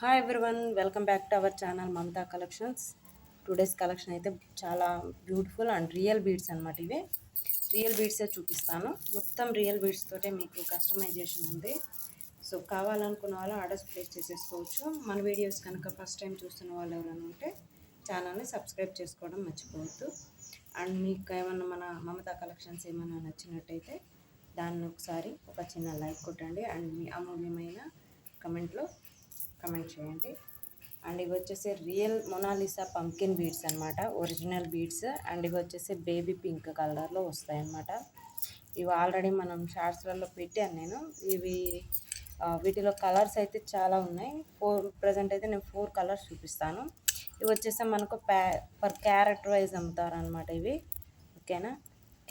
Hi everyone, welcome back to our channel Mamata collections. Today's collection అయితే చాలా beautiful and real beads అనమాట. ఇవి real బీడ్సే చూపిస్తాను. మొత్తం రియల్ బీడ్స్ తోటే మీకు కస్టమైజేషన్ ఉంది. సో కావాలనుకున్న వాళ్ళు ఆర్డర్స్ ప్లేస్ చేసేసుకోవచ్చు. మన వీడియోస్ కనుక ఫస్ట్ టైం చూస్తున్న వాళ్ళు ఎవరైనా ఉంటే ఛానల్ని సబ్స్క్రైబ్ చేసుకోవడం మర్చిపోవద్దు. అండ్ మీకు ఏమన్నా మన మమతా కలెక్షన్స్ ఏమైనా నచ్చినట్టయితే దాన్ని ఒకసారి ఒక చిన్న లైక్ కొట్టండి అండ్ మీ అమూల్యమైన కమెంట్లో కమెంట్ చేయండి. అండ్ ఇవి వచ్చేసి రియల్ మొనాలిసా పంకిన్ బీడ్స్ అనమాట, ఒరిజినల్ బీడ్స్. అండ్ ఇవి వచ్చేసి బేబీ పింక్ కలర్లో వస్తాయి అన్నమాట. ఇవి ఆల్రెడీ మనం షార్ట్స్లలో పెట్టాను నేను. ఇవి వీటిలో కలర్స్ అయితే చాలా ఉన్నాయి. ప్రజెంట్ అయితే నేను 4 కలర్స్ చూపిస్తాను. ఇవి వచ్చేసి మనకు పర్ క్యారెట్ వైజ్ అమ్ముతారనమాట ఇవి. ఓకేనా,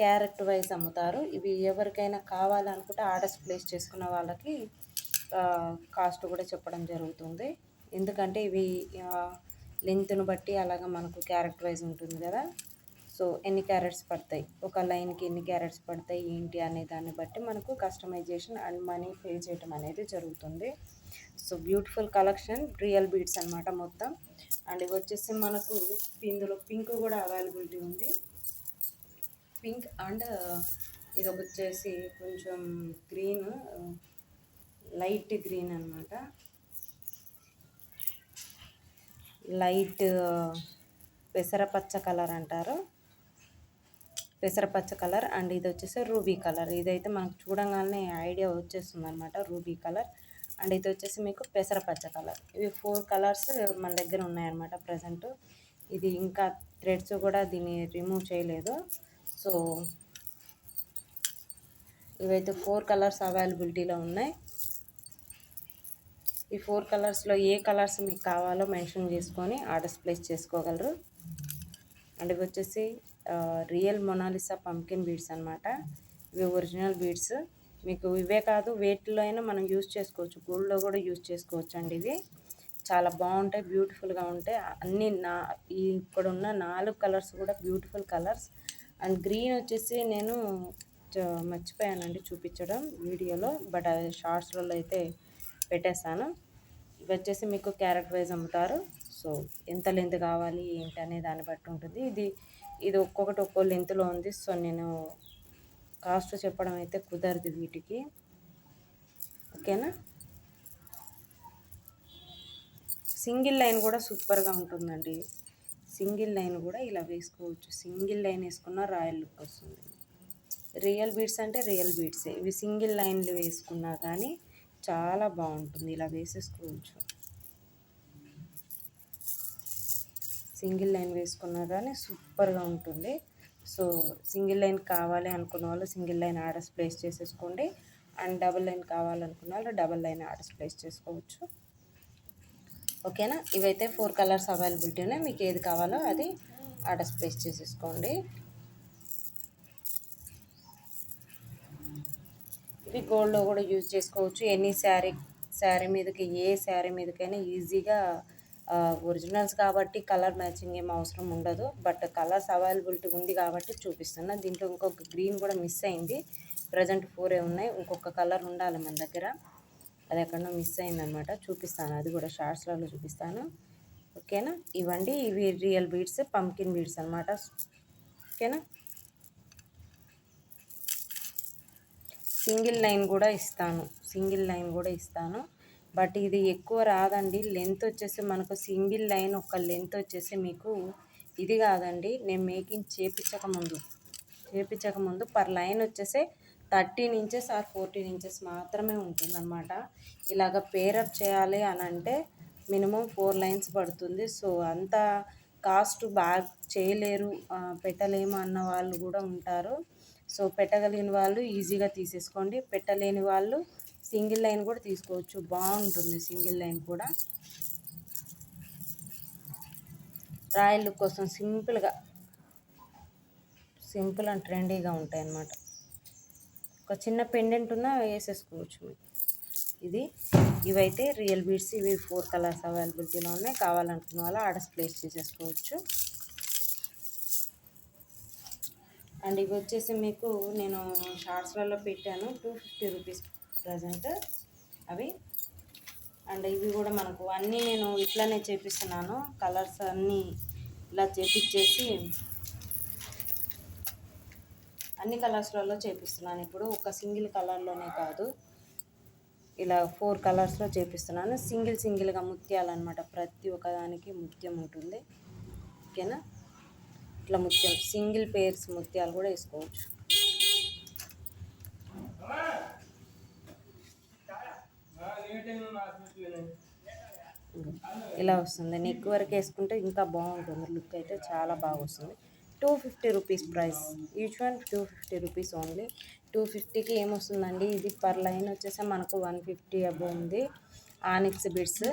క్యారెట్ వైజ్ అమ్ముతారు. ఇవి ఎవరికైనా కావాలనుకుంటే ఆర్డర్స్ ప్లేస్ చేసుకున్న వాళ్ళకి కాస్ట్ కూడా చెప్పడం జరుగుతుంది. ఎందుకంటే ఇవి లెంత్ను బట్టి అలాగ మనకు క్యారెట్ వైజ్ ఉంటుంది కదా. సో ఎన్ని క్యారెట్స్ పడతాయి, ఒక లైన్కి ఎన్ని క్యారెట్స్ పడతాయి ఏంటి అనే దాన్ని బట్టి మనకు కస్టమైజేషన్ అండ్ మనీ పే చేయడం అనేది జరుగుతుంది. So beautiful collection, real beads అనమాట మొత్తం. అండ్ ఇవి వచ్చేసి మనకు ఇందులో పింక్ కూడా అవైలబిలిటీ ఉంది. పింక్ అండ్ ఇది వచ్చేసి కొంచెం గ్రీన్, లైట్ గ్రీన్ అనమాట. లైట్ పెసరపచ్చ కలర్ అంటారు, పెసరపచ్చ కలర్. అండ్ ఇది వచ్చేసి రూబీ కలర్. ఇదైతే మనకు చూడంగానే ఐడియా వచ్చేస్తుంది అనమాట, రూబీ కలర్. అండ్ ఇది వచ్చేసి మీకు పెసరపచ్చ కలర్. ఇవి 4 కలర్స్ మన దగ్గర ఉన్నాయన్నమాట ప్రజెంట్. ఇది ఇంకా థ్రెడ్స్ కూడా దీన్ని రిమూవ్ చేయలేదు. సో ఇవైతే 4 కలర్స్ అవైలబిలిటీలో ఉన్నాయి. ఈ 4 కలర్స్లో ఏ కలర్స్ మీకు కావాలో మెన్షన్ చేసుకొని ఆర్డర్స్ ప్లేస్ చేసుకోగలరు. అండ్ ఇవి వచ్చేసి రియల్ మొనాలిసా పంకిన్ బీడ్స్ అనమాట. ఇవి ఒరిజినల్ బీడ్స్. మీకు ఇవే కాదు, వేటిలో అయినా మనం యూజ్ చేసుకోవచ్చు, గోల్డ్లో కూడా యూజ్ చేసుకోవచ్చు అండి. ఇవి చాలా బాగుంటాయి, బ్యూటిఫుల్గా ఉంటాయి. అన్నీ ఇక్కడ ఉన్న 4 కలర్స్ కూడా బ్యూటిఫుల్ కలర్స్. అండ్ గ్రీన్ వచ్చేసి నేను మర్చిపోయానండి చూపించడం వీడియోలో, బట్ అది షార్ట్స్లలో అయితే పెట్టేస్తాను. ఇవి వచ్చేసి మీకు క్యారెట్ వైజ్ అమ్ముతారు. సో ఎంత లెంత్ కావాలి ఏంటి అనే దాన్ని బట్టి ఉంటుంది. ఇది ఒక్కొక్కటి ఒక్కో లెంత్లో ఉంది. సో నేను కాస్ట్ చెప్పడం అయితే కుదరదు వీటికి. ఓకేనా, సింగిల్ లైన్ కూడా సూపర్గా ఉంటుందండి. సింగిల్ లైన్ కూడా ఇలా వేసుకోవచ్చు. సింగిల్ లైన్ వేసుకున్న రాయల్ లుక్ వస్తుంది. రియల్ బీడ్స్ అంటే రియల్ బీడ్సే. ఇవి సింగిల్ లైన్లు వేసుకున్నా కానీ చాలా బాగుంటుంది. ఇలా వేసేసుకోవచ్చు, సింగిల్ లైన్ వేసుకున్నా కానీ సూపర్గా ఉంటుంది. సో సింగిల్ లైన్ కావాలి అనుకున్న వాళ్ళు సింగిల్ లైన్ ఆర్డర్స్ ప్లేస్ చేసేసుకోండి. అండ్ డబుల్ లైన్ కావాలనుకున్న వాళ్ళు డబుల్ లైన్ ఆర్డర్స్ ప్లేస్ చేసుకోవచ్చు. ఓకేనా, ఇవైతే 4 కలర్స్ అవైలబిలిటీ ఉన్నాయి. మీకు ఏది కావాలో అది ఆర్డర్స్ ప్లేస్ చేసేసుకోండి. ఇవి గోల్డ్లో కూడా యూజ్ చేసుకోవచ్చు. ఎనీ శారీ మీదకి, ఏ శారీ మీదకైనా ఈజీగా. ఒరిజినల్స్ కాబట్టి కలర్ మ్యాచింగ్ ఏం అవసరం ఉండదు, బట్ కలర్స్ అవైలబిలిటీ ఉంది కాబట్టి చూపిస్తున్నా. దీంట్లో ఇంకొక గ్రీన్ కూడా మిస్ అయింది. ప్రజెంట్ 4 ఉన్నాయి, ఇంకొక కలర్ ఉండాలి మన దగ్గర. అది ఎక్కడో మిస్ అయిందనమాట. చూపిస్తాను, అది కూడా షార్ట్స్లలో చూపిస్తాను. ఓకేనా, ఇవ్వండి. ఇవి రియల్ బీడ్స్, పంకిన్ బీడ్స్ అనమాట. ఓకేనా, సింగిల్ లైన్ కూడా ఇస్తాను, బట్ ఇది ఎక్కువ రాదండి. లెంత్ వచ్చేసి మనకు సింగిల్ లైన్ ఒక లెంత్ వచ్చేసి మీకు ఇది కాదండి. నేను మేకింగ్ చేపించకముందు పర్ లైన్ వచ్చేసి 13 ఇంచెస్ ఆర్ 14 ఇంచెస్ మాత్రమే ఉంటుందన్నమాట. ఇలాగ పేరప్ చేయాలి అని అంటే మినిమం 4 లైన్స్ పడుతుంది. సో అంత కాస్ట్ బాగా చేయలేరు, పెట్టలేము అన్న వాళ్ళు కూడా ఉంటారు. సో పెట్టగలిగిన వాళ్ళు ఈజీగా తీసేసుకోండి, పెట్టలేని వాళ్ళు సింగిల్ లైన్ కూడా తీసుకోవచ్చు, బాగుంటుంది సింగిల్ లైన్ కూడా. రాయల్ లుక్ కోసం సింపుల్ అండ్ ట్రెండీగా ఉంటాయి అన్నమాట. ఒక చిన్న పెండెంట్ ఉన్నా వేసేసుకోవచ్చు. ఇవైతే రియల్ బీడ్స్. ఇవి 4 కలర్స్ అవైలబిలిటీలో ఉన్నాయి. కావాలనుకున్న వాళ్ళు ఆర్డర్స్ ప్లేస్ చేసేసుకోవచ్చు. అండ్ ఇవి వచ్చేసి మీకు నేను షార్ట్స్లలో పెట్టాను, 250 రూపీస్ ప్రజెంట్. అవి అండ్ ఇవి కూడా మనకు అన్నీ నేను ఇట్లానే చేపిస్తున్నాను. కలర్స్ అన్నీ ఇలా చేపించేసి అన్ని కలర్స్లలో చేపిస్తున్నాను. ఇప్పుడు ఒక సింగిల్ కలర్లోనే కాదు, ఇలా 4 కలర్స్లో చేపిస్తున్నాను. సింగిల్గా ముత్యాలన్నమాట. ప్రతి ఒక్కదానికి ముత్యం ఉంటుంది. ఓకేనా? ఇట్లా ముత్యం సింగిల్ పేర్స్ ముత్యాలు కూడా వేసుకోవచ్చు. ఇలా వస్తుంది. నెక్ వరకు వేసుకుంటే ఇంకా బాగుంటుంది. లుక్ అయితే చాలా బాగా వస్తుంది. 250 rupees price. Each one 250 rupees only. 250కి ఏమొస్తుందండి, ఇది పర్ లైన్ వచ్చేసి మనకు 150 అబౌవ్ ఉంది. Onyx beads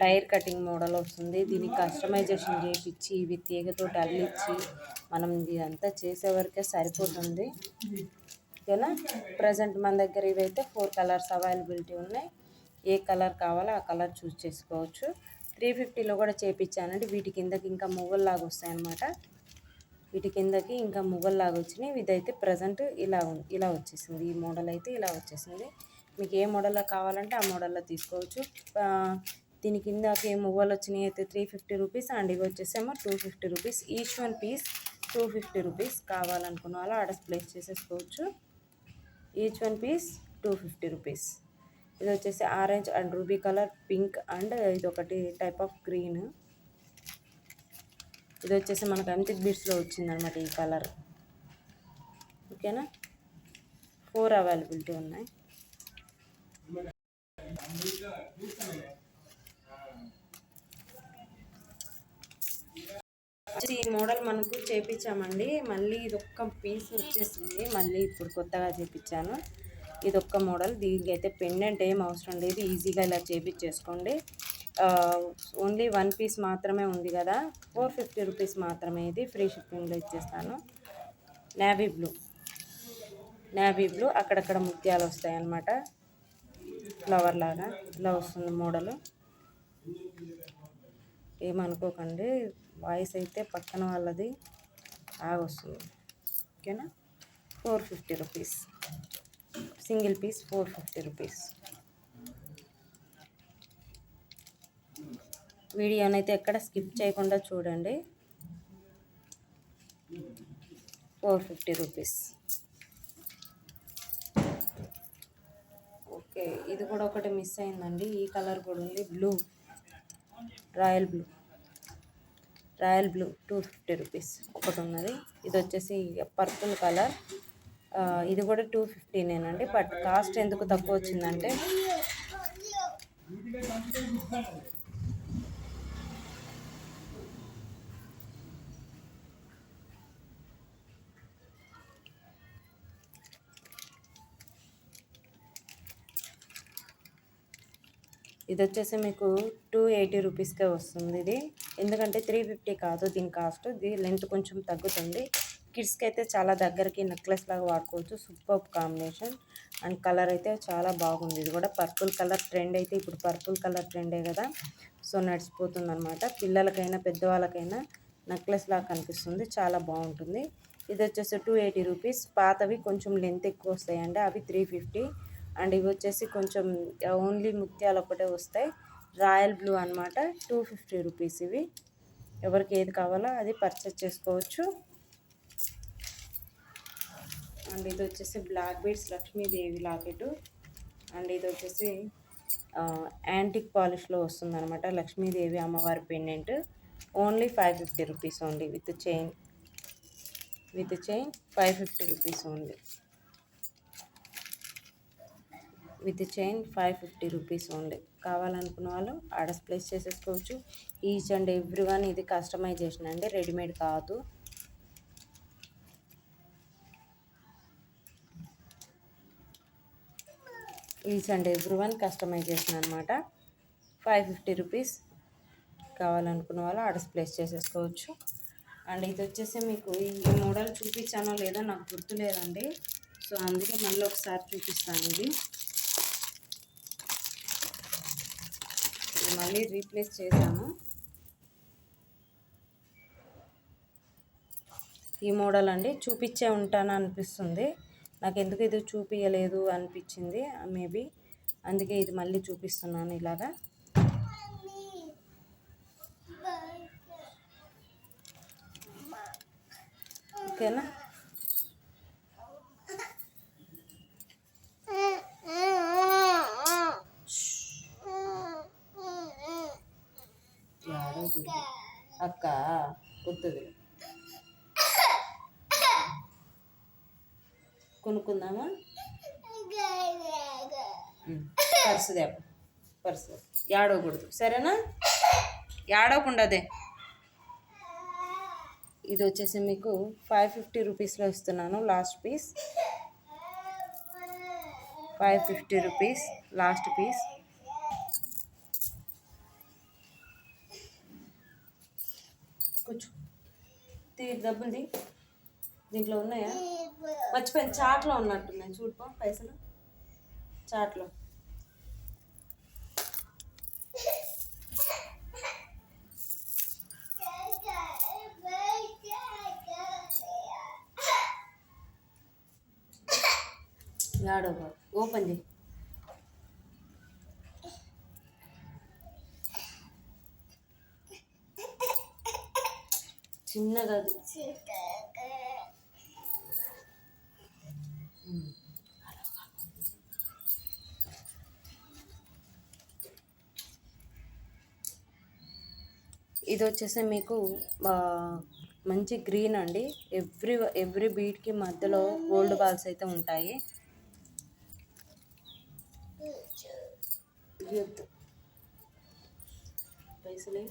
tyre cutting model వస్తుంది. దీనికి కస్టమైజేషన్ చేయించి ఇవి తీగతో అల్లిచ్చి మనం ఇదంతా చేసే వరకే సరిపోతుంది. ఓకేనా? ప్రజెంట్ మన దగ్గర ఇవైతే 4 కలర్స్ అవైలబిలిటీ ఉన్నాయి. ఏ కలర్ కావాలో ఆ కలర్ చూస్ చేసుకోవచ్చు. 350లో కూడా చేయించానండి. వీటి కిందకి ఇంకా మువ్వల్లాగా వస్తాయన్నమాట. వీటి కిందకి ఇంకా మువ్వల్లాగా వచ్చినాయి. ఇదైతే ప్రజెంట్ ఇలా వచ్చేసింది. ఈ మోడల్ అయితే ఇలా వచ్చేసింది. మీకు ఏ మోడల్లో కావాలంటే ఆ మోడల్లో తీసుకోవచ్చు. దీని కిందకి మువ్వలు వచ్చినాయి అయితే 350 రూపీస్ అండ్ ఇవి వచ్చేసేమో 250 rupees. Each one piece 250 rupees. కావాలనుకున్న వాళ్ళు ఆర్డర్ ప్లేస్ చేసేసుకోవచ్చు. Each one piece 250 rupees. ఇది వచ్చేసి orange and ruby colour, pink and ఇది ఒకటి టైప్ ఆఫ్ గ్రీన్. ఇది వచ్చేసి మనకు అమితిక్ బీడ్స్లో వచ్చిందనమాట ఈ కలర్. ఓకేనా? 4 అవైలబిలిటీ ఉన్నాయి. ఈ మోడల్ మనకు చేపించామండి. మళ్ళీ ఇది ఒక్క పీస్ వచ్చేసింది. మళ్ళీ ఇప్పుడు కొత్తగా చేపించాను. ఇది ఒక్క మోడల్. దీనికి అయితే పెండెంట్ ఏం అవసరం లేదు. ఈజీగా ఇలా చేపించేసుకోండి. ఓన్లీ 1 పీస్ మాత్రమే ఉంది కదా, 450 రూపీస్ మాత్రమే. ఇది ఫ్రీ షిప్పింగ్లో ఇచ్చేస్తాను. నేవీ బ్లూ అక్కడక్కడ ముత్యాలు వస్తాయి అన్నమాట. ఫ్లవర్ లాగా ఇలా వస్తుంది మోడలు. ఏమనుకోకండి, వాయిస్ అయితే పక్కన వాళ్ళది ఆగొస్తుంది. ఓకేనా? 450 రూపీస్. Single piece 450 rupees. వీడియోనైతే ఎక్కడ స్కిప్ చేయకుండా చూడండి. 450 రూపీస్. ఓకే, ఇది కూడా ఒకటి మిస్ అయిందండి. ఈ కలర్ కూడా ఉంది, బ్లూ, రాయల్ బ్లూ 250 రూపీస్ ఒకటి ఉన్నది. ఇది వచ్చేసి పర్పుల్ కలర్. ఇది కూడా 250నేనండి. బట్ కాస్ట్ ఎందుకు తక్కువ వచ్చిందంటే ఇది వచ్చేసి మీకు 280 రూపీస్కే వస్తుంది. ఇది ఎందుకంటే 350 కాదు దీని కాస్ట్. ఇది లెంత్ కొంచెం తగ్గుతుంది. కిడ్స్కి అయితే చాలా దగ్గరికి నెక్లెస్ లాగా వాడుకోవచ్చు. సూపర్ కాంబినేషన్ అండ్ కలర్ అయితే చాలా బాగుంది. ఇది కూడా పర్పుల్ కలర్ ట్రెండ్. అయితే ఇప్పుడు పర్పుల్ కలర్ ట్రెండే కదా, సో నడిచిపోతుంది అనమాట. పిల్లలకైనా పెద్దవాళ్ళకైనా నెక్లెస్ లాగా కనిపిస్తుంది. చాలా బాగుంటుంది. ఇది వచ్చేసి 280 రూపీస్. పాతవి కొంచెం లెంత్ ఎక్కువ వస్తాయండి, అవి 350. అండ్ ఇవి వచ్చేసి కొంచెం ఓన్లీ ముత్యాలు ఒకటే వస్తాయి. రాయల్ బ్లూ అనమాట. 250 రూపీస్. ఇవి ఎవరికి ఏది కావాలో అది పర్చేస్ చేసుకోవచ్చు. అండ్ ఇది వచ్చేసి black beads Lakshmidevi locket. And ఇది వచ్చేసి యాంటిక్ పాలిష్లో వస్తుంది అనమాట. లక్ష్మీదేవి అమ్మవారి pendant. Only 550 rupees only. With chain 550 rupees only. With chain 550 rupees only. కావాలనుకున్న వాళ్ళు ఆర్డర్స్ ప్లేస్ చేసేసుకోవచ్చు. ఈచ్ అండ్ ఎవ్రీ వన్ ఇది కస్టమైజేషన్ అండి, రెడీమేడ్ కాదు. Each and every one customization అనమాట. 550 రూపీస్. కావాలనుకున్న వాళ్ళు ఆర్డర్స్ ప్లేస్ చేసేసుకోవచ్చు. అండ్ ఇది వచ్చేసి మీకు ఈ మోడల్ చూపించానో లేదో నాకు గుర్తులేదండి, సో అందుకే మళ్ళీ ఒకసారి చూపిస్తాను. ఇది మళ్ళీ రీప్లేస్ చేశాను. ఈ మోడల్ అండి. చూపించే ఉంటాను అనిపిస్తుంది నాకు, ఎందుకు ఇది చూపించలేదు అనిపించింది మేబీ. అందుకే ఇది మళ్ళీ చూపిస్తున్నాను ఇలాగా. ఓకేనా? అక్క కొత్తది కొనుక్కుందామా? పర్సు దేప, పర్సు ఏడవకూడదు, సరేనా? ఏడవకుండాదే. ఇది వచ్చేసి మీకు 550 రూపీస్లో ఇస్తున్నాను. Last piece 550 rupees, last piece. కూర్చో, డబ్బులు దీంట్లో ఉన్నాయా? మర్చిపోయింది, చాట్లో ఉన్నట్టున్నాయి. చూడుపో పైసలు చాట్లో. యాడో ఓపెన్ చేయి. చిన్నగా ఇది వచ్చేసి మీకు మంచి గ్రీన్ అండి. ఎవ్రీ బీట్కి మధ్యలో గోల్డ్ బాల్స్ అయితే ఉంటాయి. పైసలే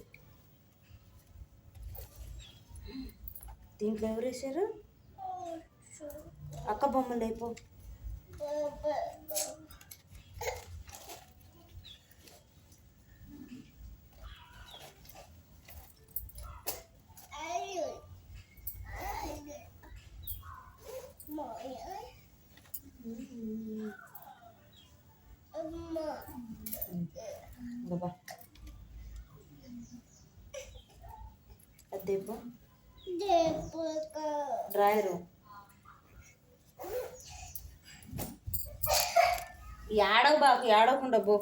దీంట్లో ఎవరు వేసారు? అక్క బొమ్మలు అయిపో. అదేపో డ్రాయరు ఏడవ బాకు, ఏడవకుండా బో.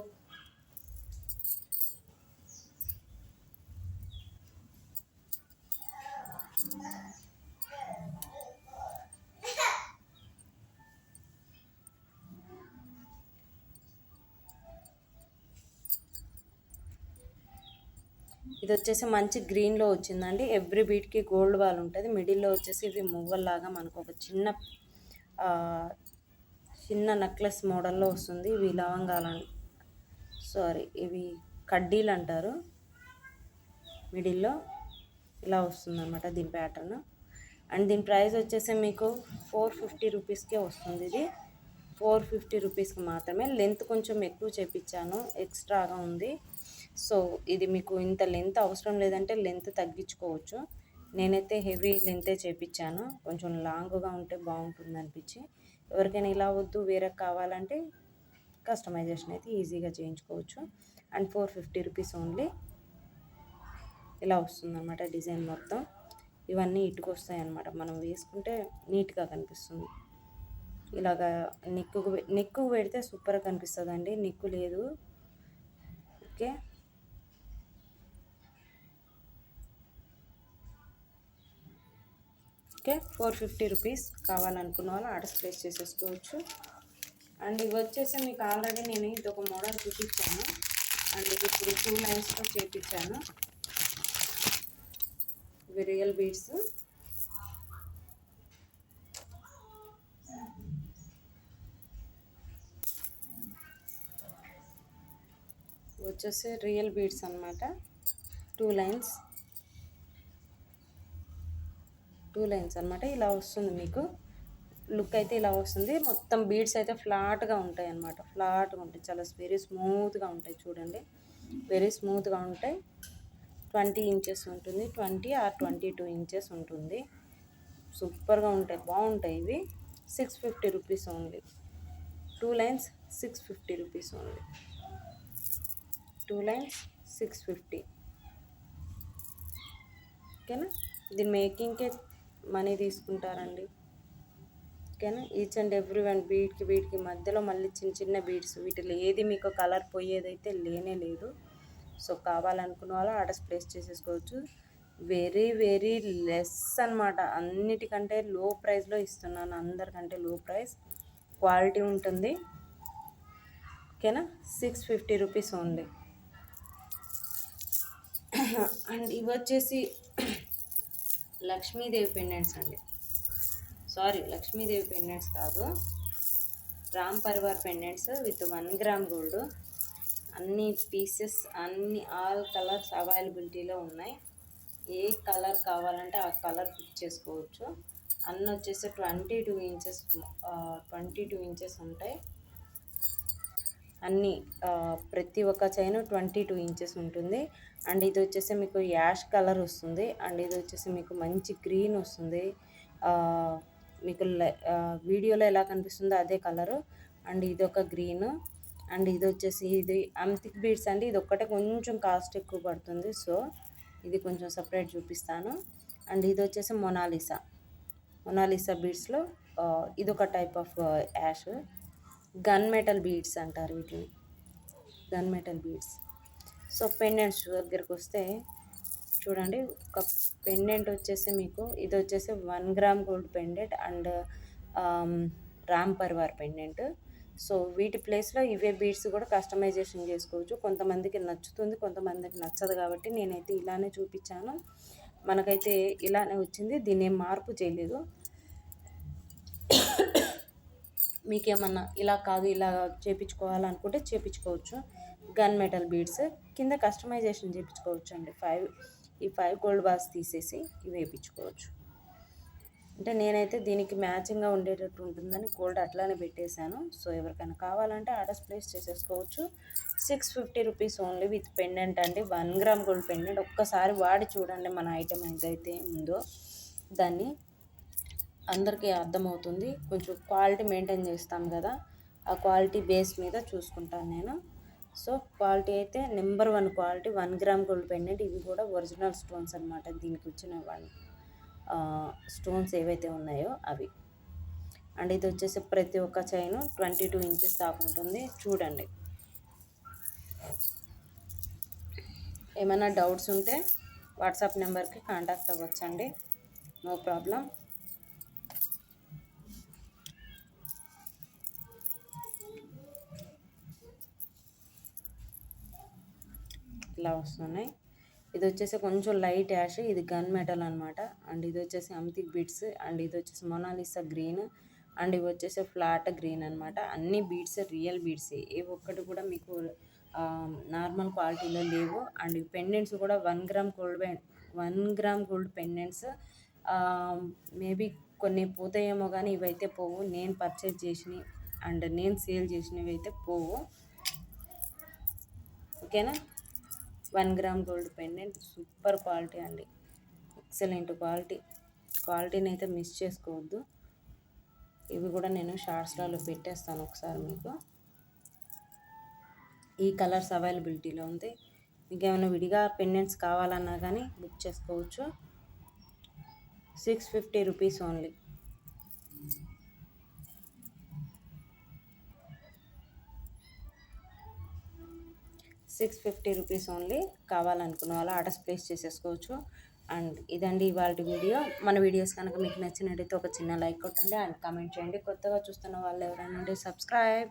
ఇది వచ్చేసి మంచి గ్రీన్లో వచ్చిందండి. ఎవ్రీ బీట్కి గోల్డ్ బాల్ ఉంటుంది. మిడిల్లో వచ్చేసి ఇవి మువ్వల్లాగా మనకు ఒక చిన్న నెక్లెస్ మోడల్లో వస్తుంది. ఇవి లవంగాలని, ఇవి కడ్డీలు అంటారు. మిడిల్లో ఇలా వస్తుంది అనమాట దీని ప్యాటర్న్. అండ్ దీని ప్రైస్ వచ్చేసి మీకు 450 రూపీస్కే వస్తుంది. ఇది 450 రూపీస్కి మాత్రమే. లెంత్ కొంచెం ఎక్కువ చేపించాను, ఎక్స్ట్రాగా ఉంది. సో ఇది మీకు ఇంత లెంత్ అవసరం లేదంటే లెంత్ తగ్గించుకోవచ్చు. నేనైతే హెవీ లెంతే చేపించాను, కొంచెం లాంగ్గా ఉంటే బాగుంటుంది అనిపించి. ఎవరికైనా ఇలా వద్దు వేరే కావాలంటే కస్టమైజేషన్ అయితే ఈజీగా చేయించుకోవచ్చు. And 450 rupees only. ఇలా వస్తుందన్నమాట డిజైన్ మొత్తం. ఇవన్నీ ఇటుకు వస్తాయి అన్నమాట. మనం వేసుకుంటే నీట్గా కనిపిస్తుంది. ఇలాగా నెక్కు పెడితే సూపర్గా కనిపిస్తుంది అండి. నెక్కు లేదు. Okay, okay. 450 రూపీస్. కావాలనుకున్న వాళ్ళు ఆర్డర్స్ ప్లేస్ చేసేసుకోవచ్చు. అండ్ ఇవి వచ్చేసి మీకు ఆల్రెడీ నేను ఇది ఒక మోడల్ చూపించాను. అండ్ ఇది ఇప్పుడు 2 లైన్స్తో చేయించాను. ఇవి రియల్ బీడ్స్. వచ్చేసి రియల్ బీడ్స్ అన్నమాట. 2 లైన్స్ అన్నమాట. ఇలా వస్తుంది మీకు లుక్ అయితే. ఇలా వస్తుంది మొత్తం. బీడ్స్ అయితే ఫ్లాట్గా ఉంటాయి అన్నమాట. ఫ్లాట్గా ఉంటాయి, చాలా వెరీ స్మూత్గా ఉంటాయి. చూడండి, వెరీ స్మూత్గా ఉంటాయి. 20 ఇంచెస్ ఉంటుంది, 20 ఆర్ 22 ఇంచెస్ ఉంటుంది. సూపర్గా ఉంటాయి, బాగుంటాయి. ఇవి 650 rupees only. 2 lines 650 rupees only. 2 lines 650. ఓకేనా? దీని మేకింగ్కే మనీ తీసుకుంటారండి. ఓకేనా. ఈచ్ అండ్ ఎవ్రీ వన్ వీటికి మధ్యలో మళ్ళీ చిన్న చిన్న బీడ్స్, వీటిలో ఏది మీకు కలర్ పోయేదైతే లేనే లేదు. సో కావాలనుకున్న వాళ్ళు ఆర్డర్స్ ప్లేస్ చేసేసుకోవచ్చు. వెరీ వెరీ లెస్ అనమాట, అన్నిటికంటే లో ప్రైస్లో ఇస్తున్నాను, అందరికంటే లో ప్రైస్, క్వాలిటీ ఉంటుంది. ఓకేనా. 650 రూపీస్ ఓన్లీ. అండ్ ఇవి వచ్చేసి లక్ష్మీదేవి పెండెంట్స్ అండి. సారీ, లక్ష్మీదేవి పెండెంట్స్ కాదు, Ram Parivar pendants with 1 gram gold. అన్ని పీసెస్, అన్ని ఆల్ కలర్స్ అవైలబిలిటీలో ఉన్నాయి. ఏ కలర్ కావాలంటే ఆ కలర్ పిక్ చేసుకోవచ్చు. అన్నీ వచ్చేసి 22 ఇంచెస్, 22 ఇంచెస్ ఉంటాయి అన్నీ. ప్రతి ఒక్క చైన్ 22 ఇంచెస్ ఉంటుంది. అండ్ ఇది వచ్చేసి మీకు యాష్ కలర్ వస్తుంది. అండ్ ఇది వచ్చేసి మీకు మంచి గ్రీన్ వస్తుంది. మీకు వీడియోలో ఎలా కనిపిస్తుందో అదే కలరు. అండ్ ఇది ఒక గ్రీన్. అండ్ ఇది వచ్చేసి ఇది అమ్తిక్ బీడ్స్ అండి. ఇది ఒక్కటే కొంచెం కాస్ట్ ఎక్కువ పడుతుంది, సో ఇది కొంచెం సపరేట్ చూపిస్తాను. అండ్ ఇది వచ్చేసి మొనాలిసా బీడ్స్లో ఇది ఒక type of ash. Gun metal beads అంటారు వీటిని, gun metal beads. So pendants దగ్గరికి వస్తే చూడండి, ఒక పెండెంట్ వచ్చేసి మీకు ఇది వచ్చేసి 1 gram gold pendant and Ram Parivar pendant. So వీటి ప్లేస్లో ఇవే బీడ్స్ కూడా కస్టమైజేషన్ చేసుకోవచ్చు. కొంతమందికి నచ్చుతుంది, కొంతమందికి నచ్చదు, కాబట్టి నేనైతే ఇలానే చూపించాను. మనకైతే ఇలానే వచ్చింది, దీన్ని ఏం మార్పు చేయలేదు. మీకేమన్నా ఇలా కాదు ఇలా చేయించుకోవాలనుకుంటే చేయించుకోవచ్చు. గన్ మెటల్ బీడ్స్ కింద కస్టమైజేషన్ చేయించుకోవచ్చు అండి. 5 గోల్డ్ బార్స్ తీసేసి ఇవి వేయించుకోవచ్చు. అంటే నేనైతే దీనికి మ్యాచింగ్గా ఉండేటట్టు ఉంటుందని గోల్డ్ అట్లానే పెట్టేశాను. సో ఎవరికైనా కావాలంటే ఆర్డర్స్ ప్లేస్ చేసేసుకోవచ్చు. 650 రూపీస్ ఓన్లీ విత్ పెండెంట్ అండి. 1 గ్రామ్ గోల్డ్ పెండెంట్. ఒక్కసారి వాడి చూడండి మన ఐటెం ఏదైతే ఉందో, దాన్ని అందరికీ అర్థమవుతుంది. కొంచెం క్వాలిటీ మెయింటైన్ చేస్తాం కదా, ఆ క్వాలిటీ బేస్ మీద చూసుకుంటాను నేను. సో క్వాలిటీ అయితే number 1 quality. 1 gram gold pendant. ఇవి కూడా ఒరిజినల్ స్టోన్స్ అనమాట. దీనికి వచ్చిన స్టోన్స్ ఏవైతే ఉన్నాయో అవి. అండ్ ఇది వచ్చేసి ప్రతి ఒక్క చైన్ 22 ఇంచెస్ దాకా ఉంటుంది. చూడండి, ఏమైనా డౌట్స్ ఉంటే వాట్సాప్ నెంబర్కి కాంటాక్ట్ అవ్వచ్చండి, నో ప్రాబ్లం. ఇలా వస్తున్నాయి. ఇది వచ్చేసి కొంచెం లైట్ యాష్, ఇది గన్ మెటల్ అనమాట. అండ్ ఇది వచ్చేసి అమ్తిక్ బీడ్స్. అండ్ ఇది వచ్చేసి మొనాలిసా గ్రీన్. అండ్ ఇవి వచ్చేసి ఫ్లాట్ గ్రీన్ అనమాట. అన్ని బీడ్స్ రియల్ బీడ్స్, ఏ ఒక్కటి కూడా మీకు నార్మల్ క్వాలిటీలో లేవు. అండ్ పెండెంట్స్ కూడా 1 గ్రామ్ గోల్డ్ పెండెంట్స్. మేబీ కొన్ని పోతాయేమో కానీ ఇవైతే పోవు. నేను పర్చేజ్ చేసినవి అండ్ నేను సేల్ చేసినవి అయితే పోవు. ఓకేనా. 1 gram gold pendant, super quality అండి, ఎక్సలెంట్ క్వాలిటీని అయితే మిస్ చేసుకోవద్దు. ఇవి కూడా నేను షార్ట్స్లలో పెట్టేస్తాను ఒకసారి మీకు. ఈ కలర్స్ అవైలబిలిటీలో ఉంది. మీకు ఏమైనా విడిగా పెండెంట్స్ కావాలన్నా కానీ బుక్ చేసుకోవచ్చు. 650 రూపీస్ ఓన్లీ. 650 rupees only. కావాలనుకున్న వాళ్ళు ఆర్డర్స్ ప్లేస్ చేసేసుకోవచ్చు. అండ్ ఇదండి ఇవాళ వీడియో. మన వీడియోస్ కనుక మీకు నచ్చినట్టయితే ఒక చిన్న లైక్ కొట్టండి అండ్ కామెంట్ చేయండి. కొత్తగా చూస్తున్న వాళ్ళు ఎవరైనా ఉంటే సబ్స్క్రైబ్.